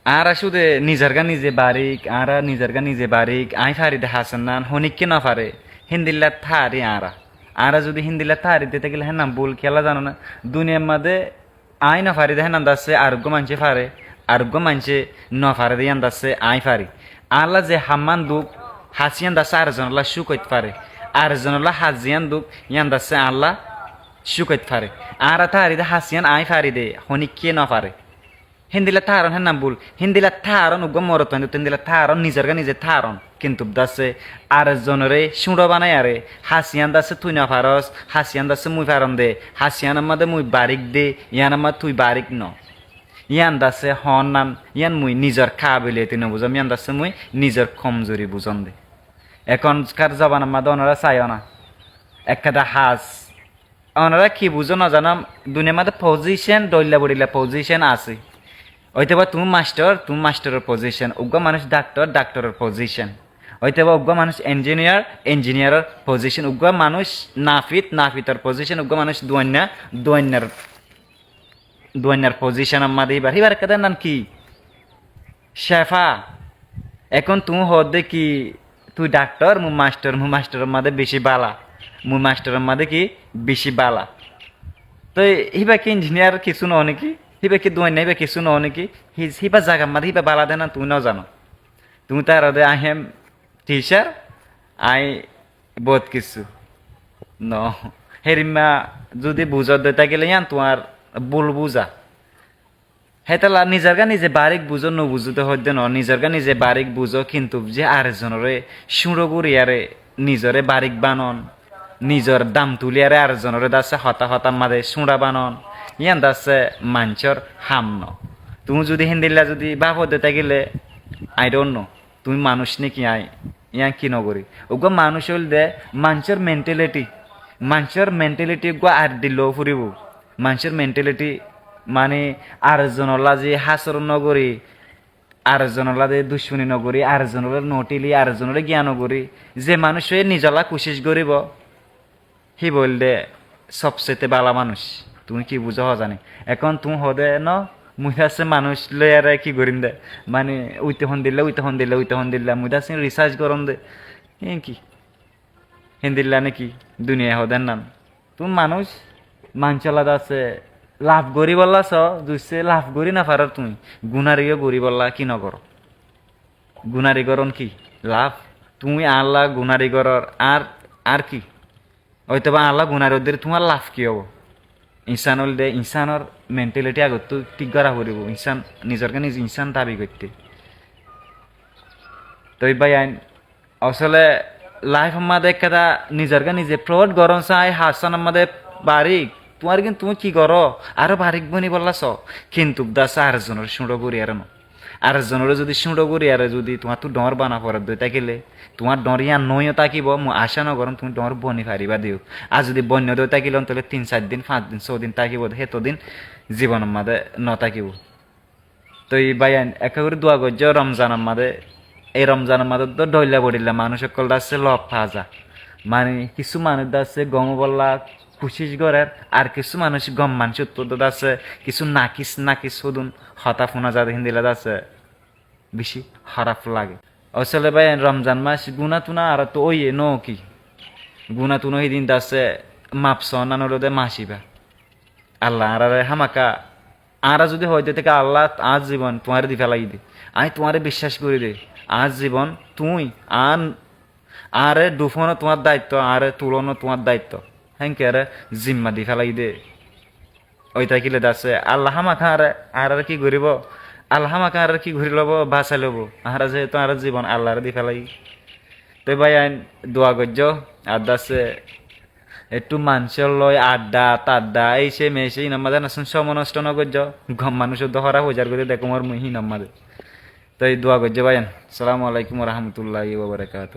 আরা শুধু নিজেরগা নিজে বারিক আরা নিজেরগা নিজে বারিক আই ফারি দে হাসান নান হনিককে না পারে হিন্দিল্লা থারি আরা আরা যদি হিন্দিল্লা থারি দিতে গেলে হ্যাঁ না ভুল খেলা জানো না দুনিয়ার মধ্যে আই না ফারি দেখেন আন্দাজে আরোগ্য মানছে ফারে আরোগ্য মানছে ন ফারে দিয়ে আন্দাজে আই ফারি আল্লাহ যে হাম্মান দুঃখ হাসিয়ান দাসে আরেকজনলা সুকইত পারে আরেকজনলা হাজিয়ান দুঃখ ইয়ান দাসে আল্লাহ সুকইত পারে আরা থারি দে হাসিয়ান আই ফারি দে হনিককে না পারে হিন্দিলা থারন হ্যাঁ নাম ভুল হিন্দিলা থারন উগ্র মরত হিন্দিলা থারন নিজের নিজে থারন কিন্তু দাসে আর জনরে সুড়ো বানাই আরে হাসিয়ান দাসে তুই না ফারস হাসিয়ান দাসে মুই ফারন দে হাসিয়ান আমাদের মুই বারিক দে ইয়ান আমার তুই বারিক ন ইয়ান দাসে হন নান ইয়ান মুই নিজের কাবিলিয়তি নবুঝম ইয়ান দাসে মুই নিজের কমজোরি বুঝন দে এখনকার জবান আমাদের ওনারা চাইও না একটা হাস ওনারা কি বুঝো না জানাম দুনিয়ার মধ্যে পজিশন ডইলা বড়িলা পজিশন আছে হয়তো বা তুমি মাস্টারের পজিশন উগ্র মানুষ ডাক্তারের পজিশন হয়তো বা উগ্র মানুষ ইঞ্জিনিয়ারের পজিশন উগ্র মানুষ নাফিতের পজিশন উগ্র মানুষ দুয়ান্যার পজিশন আমাদের এবার কাদের নাম কি শেফা এখন তুমি হদে কি তুই ডাক্তার মু মাস্টারের মাঝে বেশি বালা মু মাস্টারের মাঝে কি বেশি বালা তো হিবা কি ইঞ্জিনিয়ার কিছু নয় নাকি হিবা কি দুয়াই নাইবা কিছু নয় নাকি হিবা জায়গা মাঝে হিবা বালা দেয় না তুমি নাও জানো তুমি তার আই হেম টিচার আই বহুত কিছু ন হেরিমা যদি বুঝত দিতে গেলে ইয়ান তোমার ভুল বুঝা হেতালা নিজের নিজে বারিক বুঝো ন বুঝতে হইতে ন নিজের নিজে বারিক বুঝো কিন্তু যে আরেকজনরে সুড়ো গুড়িয়ারে নিজরে বারিক বানন নিজর দাম তুলিয়ারে আরেকজনরে দাসে হতা মাদে সুড়া বানন ইয়ান দাসে মাঞ্চর হাম ন তুমি যদি হিন্দিল্লা যদি বাপ দিতে গেলে আই ডোন্ট নো তুমি মানুষ নাকি ইয়া কি নগরি ওগো মানুষ হইল দে মানুষের মেন্টালিটি গো আর দিল ফুরিব মানুষের মেন্টালিটি মানে আরেকজনলা যে হাসর নগরী আরেকজনলা যে দুশ্মনী নগরী আরেকজনের নটিলি আরেকজনের জ্ঞান নগরী যে মানুষ নিজলা কোশিশ করিব সি বল দে সবচেয়ে বালা মানুষ তুমি কি বুঝো জানি এখন তুমি হদে ন মুই আছে মানুষ লয়ারে কি করিম দে মানে উইতে হন দিল্লা মুই আছে রিসার্চ করম দে কি হিন্দিল্লা নাকি দুনিয়া হদের নাম তুমি মানুষলা আছে লাভ করি বললা দুসে লাভ করি না পারার তুমি গুনারিও করি বললা কি নগর গুনারি করন কি লাভ তুমি আল্লাহ গুনারি করর আর কি হয়তো বা আল্লাহ গুনারি তোমার লাভ কি হব ইনসান হল দে ইনসানের মেন্টালিটি আগত তো ঠিক করা করিব ইনসান নিজরকে নিজ ইনসান দাবি করতে তো ভাই আইন আসলে লাইফ আমাদের একটা নিজরকে নিজে প্রড গরম চাই হাসান আমাদের বারিক তোমার কিন্তু তুমি কি করো আরো বারিক বনি বললাছ কিন্তু দাসা আরেকজনের সুঁড়ো করি আর আরেকজনের যদি সুঁড়ো করি আর যদি তোমার তো ডর বানা পড়ার দই থাকিলে তোমার ডর ইয়া নইও তাকিব মো আশা নগরম তুমি ডর বনি ফারিবা দিও আর যদি বন্য দই তাকিল তাহলে 3-4 দিন 5 দিন 6 দিন তাকিব সেতদিন জীবনের মাঝে নতাকিব তো এই বাইন একেবারে দোয়া গজ্জ রমজানের মাঝে এই রমজানের মাঝে তো ডইলা বড়িলা মানুষ সকল দাসে লভ ফাজা মানে কিছু মানুষ দাসে গম বললা কুশিস গড়ের আর কিছু মানুষ গম মানুষ উত্তর আছে কিছু নাকিস শুধুন হতা ফোনা যাদের হিন্দিলা আছে বেশি খারাপ লাগে আসলে ভাই রমজান মাস গুনা তুনা আর তো ওই নো কি গুনা তুনো এই দিন দাসে মাপস নানোরদে মাসিবা আল্লাহ আর হামাকা আরা যদি হইতে থেকে আল্লাহ আজ জীবন তোমার দি ফেলাই দে আমি তোমারে বিশ্বাস করি দে আজ জীবন তুই আরে দুফনো তোমার দায়িত্ব আরে তুলনো তোমার দায়িত্ব হ্যাংকে আরে জিম্মা দি ফেলাই দে ওইটা কিলে দাসে আল্লাহ হামাকা আর কি করিব আল্লাহ হামাকা আর কি ঘুরি লব বাঁচাই লব আর যেহেতু আর জীবন আল্লাহর দি ফেলাই তো ভাই আইন দোয়া গজ্জ আর দাসে একটু মানুষের লয় আড্ডা এই সে মেসে ইনামাদের নাসুন সম নষ্ট নগজ্জ গম মানুষের দহরা হজার করে দেখো মোর মুহি নামাদের তো এই দোয়া গজ্জ ভাইয়ান সালামু আলাইকুম রহমতুল্লাহ বাবরকাত।